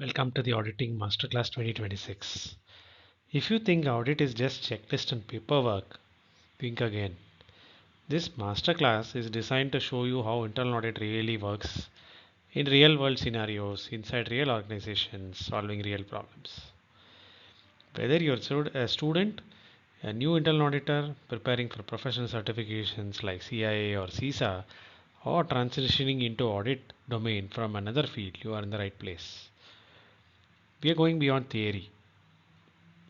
Welcome to the Auditing Masterclass 2026. If you think audit is just checklist and paperwork, think again. This masterclass is designed to show you how internal audit really works in real world scenarios, inside real organizations, solving real problems. Whether you're a student, a new internal auditor, preparing for professional certifications like CIA or CISA, or transitioning into audit domain from another field, you are in the right place. We are going beyond theory,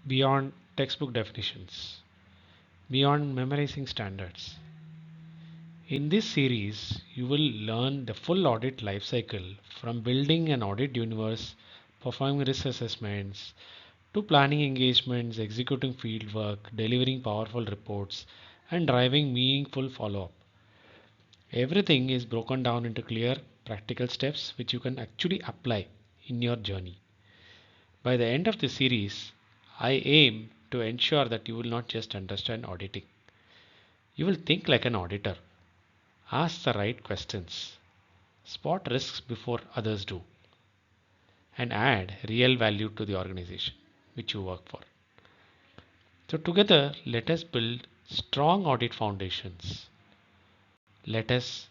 beyond textbook definitions, beyond memorizing standards. In this series, you will learn the full audit lifecycle from building an audit universe, performing risk assessments, to planning engagements, executing field work, delivering powerful reports, and driving meaningful follow up. Everything is broken down into clear, practical steps which you can actually apply in your journey. By the end of the series, I aim to ensure that you will not just understand auditing. You will think like an auditor, ask the right questions, spot risks before others do, and add real value to the organization which you work for. So, together, let us build strong audit foundations. Let us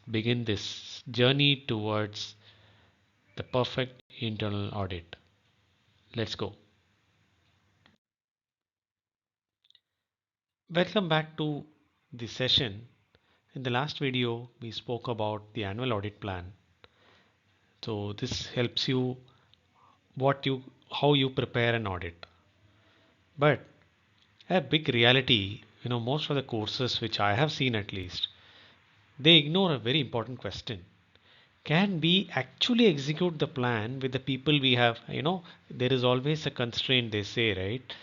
begin this journey towards the perfect internal audit. Let's go. Welcome back to the session. In the last video, we spoke about the annual audit plan. So this helps you how you prepare an audit. But a big reality, most of the courses which I have seen at least, they ignore a very important question. Can we actually execute the plan with the people we have? There is always a constraint, they say, right?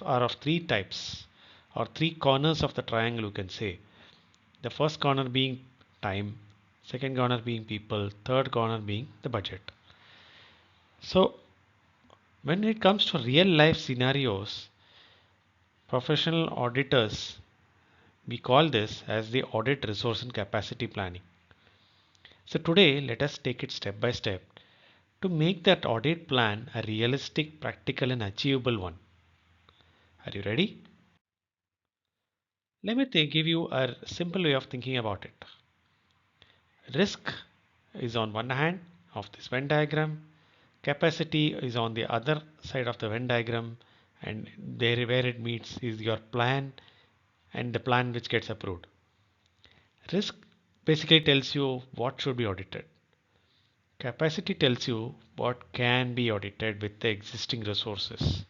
Are of three types or three corners of the triangle, you can say. The first corner being time, second corner being people, third corner being the budget. So, when it comes to real life scenarios, professional auditors, we call this as the audit resource and capacity planning. So, today let us take it step by step to make that audit plan a realistic, practical, and achievable one. Are you ready? Let me give you a simple way of thinking about it. Risk is on one hand of this Venn diagram, capacity is on the other side of the Venn diagram, and there where it meets is your plan and the plan which gets approved. Risk basically tells you what should be audited. Capacity tells you what can be audited with the existing resources.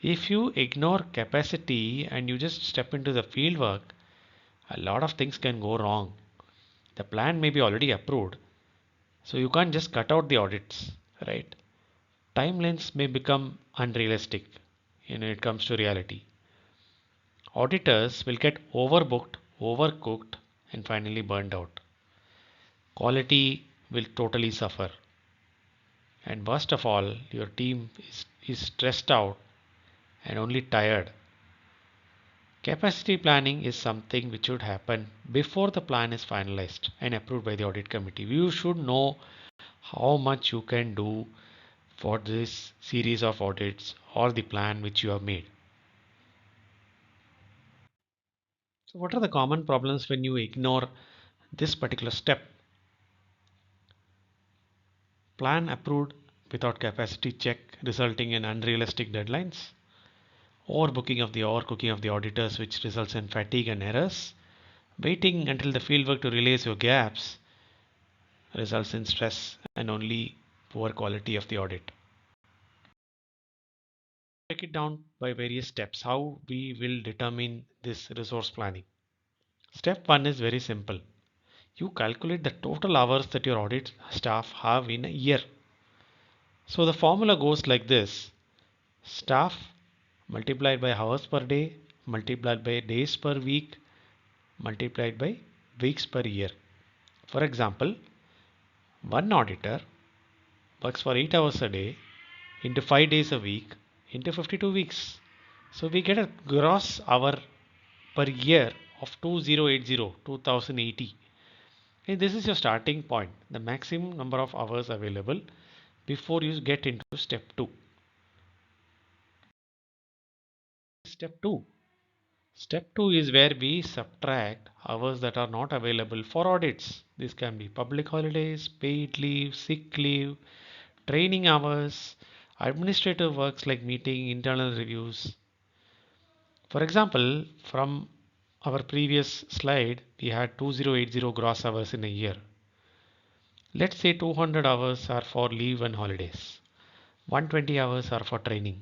If you ignore capacity and you just step into the field work, a lot of things can go wrong. The plan may be already approved, so you can't just cut out the audits, right? Timelines may become unrealistic when it comes to reality. Auditors will get overbooked, overcooked, and finally burned out. Quality will totally suffer. And worst of all, your team is stressed out and only tired. Capacity planning is something which should happen before the plan is finalized and approved by the audit committee. You should know how much you can do for this series of audits or the plan which you have made. So, what are the common problems when you ignore this particular step? Plan approved without capacity check, resulting in unrealistic deadlines. Overcooking of the auditors, which results in fatigue and errors. Waiting until the fieldwork to realize your gaps results in stress and only poor quality of the audit. Break it down by various steps how we will determine this resource planning. Step 1 is very simple. You calculate the total hours that your audit staff have in a year. So the formula goes like this: staff multiplied by hours per day multiplied by days per week multiplied by weeks per year. For example, one auditor works for 8 hours a day into 5 days a week into 52 weeks. So we get a gross hour per year of 2080. And this is your starting point, the maximum number of hours available before you get into step 2. Step 2. Step 2 is where we subtract hours that are not available for audits. This can be public holidays, paid leave, sick leave, training hours, administrative works like meeting, internal reviews. For example, from our previous slide, we had 2080 gross hours in a year. Let's say 200 hours are for leave and holidays, 120 hours are for training,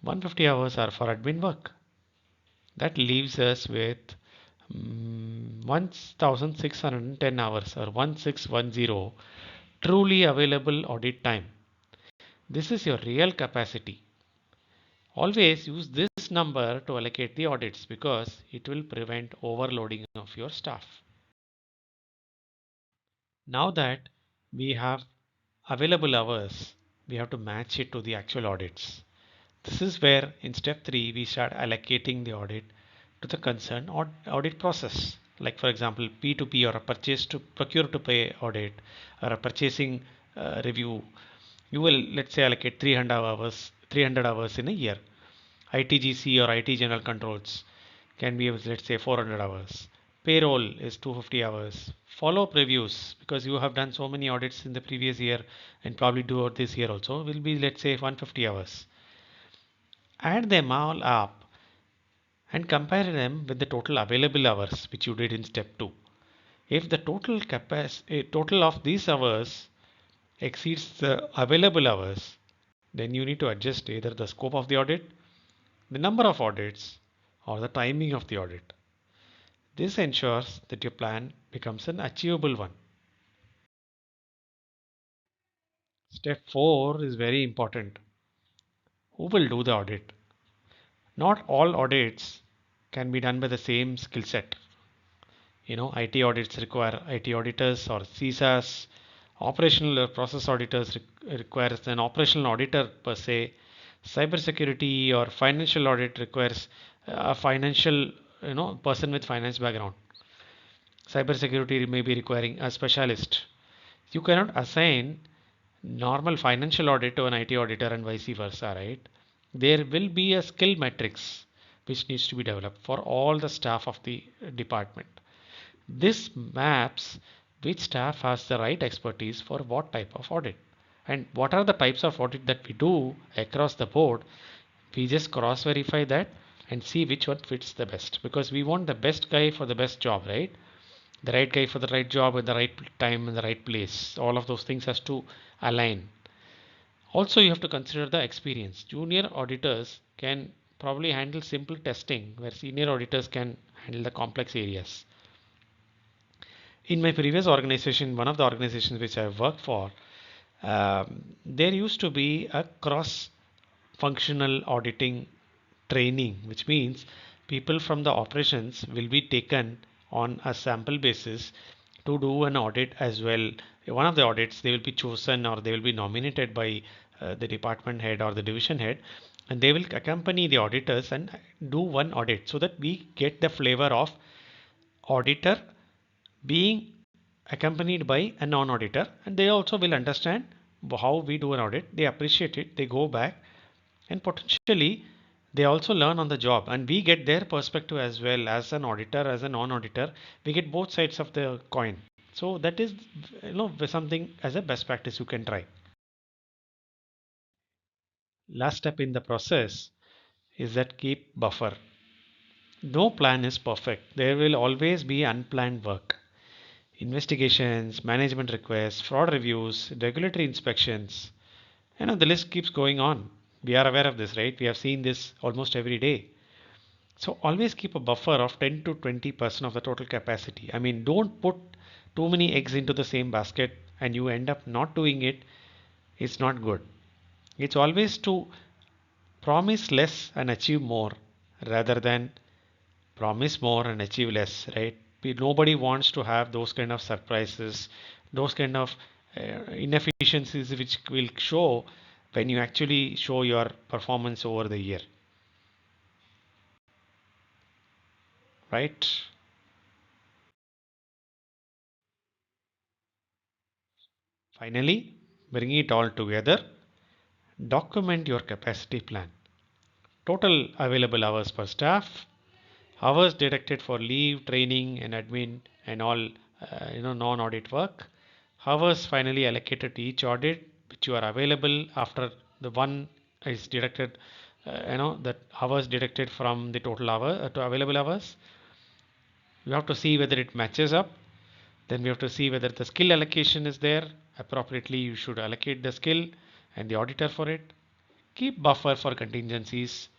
150 hours are for admin work. That leaves us with 1610 hours or 1610 truly available audit time. This is your real capacity. Always use this number to allocate the audits because it will prevent overloading of your staff. Now that we have available hours, we have to match it to the actual audits. This is where in step 3 we start allocating the audit to the concerned audit process. Like for example, P2P or a purchase to procure to pay audit or a purchasing review. You will, let's say, allocate 300 hours in a year. ITGC or IT general controls can be, let's say, 400 hours. Payroll is 250 hours. Follow-up reviews, because you have done so many audits in the previous year and probably do it this year also, will be, let's say, 150 hours. Add them all up and compare them with the total available hours which you did in step 2. If the total of these hours exceeds the available hours, then you need to adjust either the scope of the audit, the number of audits, or the timing of the audit. This ensures that your plan becomes an achievable one. Step 4 is very important. Who will do the audit? Not all audits can be done by the same skill set. IT audits require IT auditors or CISAs. Operational or process auditors requires an operational auditor per se. Cybersecurity or financial audit requires a financial person with finance background. Cybersecurity may be requiring a specialist. You cannot assign normal financial audit to an IT auditor and vice versa, right? There will be a skill matrix which needs to be developed for all the staff of the department. This maps which staff has the right expertise for what type of audit and what are the types of audit that we do across the board. We just cross verify that and see which one fits the best, because we want the best guy for the best job, right? The right guy for the right job at the right time in the right place. All of those things has to align. Also, you have to consider the experience. Junior auditors can probably handle simple testing, where senior auditors can handle the complex areas. In my previous organization, one of the organizations which I worked for, there used to be a cross functional auditing training, which means people from the operations will be taken on a sample basis to do an audit as well. One of the audits, they will be chosen or they will be nominated by the department head or the division head, and they will accompany the auditors and do one audit so that we get the flavor of auditor being accompanied by a non-auditor, and they also will understand how we do an audit. They appreciate it, they go back, and potentially they also learn on the job, and we get their perspective as well. As an auditor, as a non-auditor, we get both sides of the coin. So that is something as a best practice you can try. Last step in the process is that keep buffer. No plan is perfect. There will always be unplanned work. Investigations, management requests, fraud reviews, regulatory inspections. The list keeps going on. We are aware of this, right? We have seen this almost every day. So always keep a buffer of 10 to 20% of the total capacity. I mean, don't put too many eggs into the same basket and you end up not doing it. It's not good. It's always to promise less and achieve more rather than promise more and achieve less, right? Nobody wants to have those kind of surprises, those kind of inefficiencies which will show when you actually show your performance over the year, right? Finally, bringing it all together, document your capacity plan. Total available hours per staff, hours deducted for leave, training and admin and all non-audit work, hours finally allocated to each audit which you are available after the one is deducted, that hours deducted from the total hour to available hours. You have to see whether it matches up. Then we have to see whether the skill allocation is there appropriately. You should allocate the skill and the auditor for it. Keep buffer for contingencies.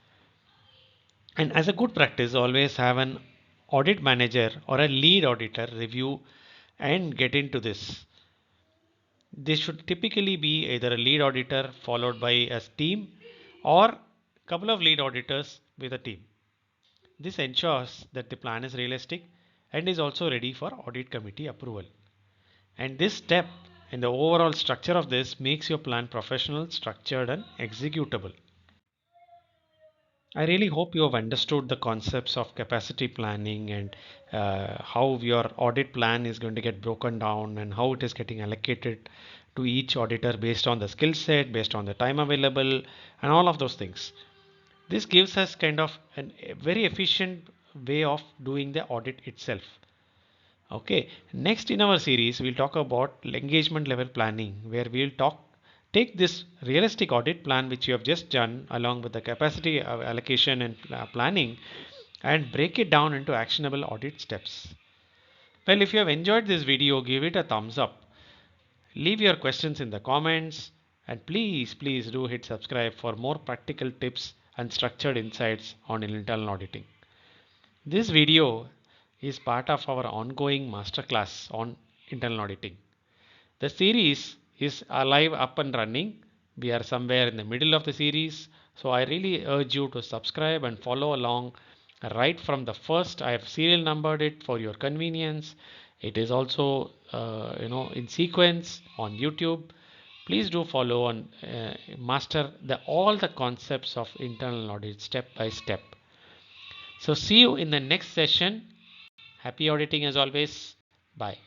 And as a good practice, always have an audit manager or a lead auditor review and get into this. This should typically be either a lead auditor followed by a team or a couple of lead auditors with a team. This ensures that the plan is realistic and is also ready for audit committee approval. And this step and the overall structure of this makes your plan professional, structured and executable. I really hope you have understood the concepts of capacity planning and how your audit plan is going to get broken down and how it is getting allocated to each auditor based on the skill set, based on the time available, and all of those things. This gives us kind of a very efficient way of doing the audit itself. Okay, next in our series, we'll talk about engagement level planning, where we'll take this realistic audit plan which you have just done along with the capacity allocation and planning and break it down into actionable audit steps. Well, if you have enjoyed this video, give it a thumbs up. Leave your questions in the comments and please do hit subscribe for more practical tips and structured insights on internal auditing. This video is part of our ongoing masterclass on internal auditing. The series is alive, up and running. We are somewhere in the middle of the series. So I really urge you to subscribe and follow along right from the first. I have serial numbered it for your convenience. It is also in sequence on YouTube. Please do follow and master all the concepts of internal audit step by step. So see you in the next session. Happy auditing as always. Bye.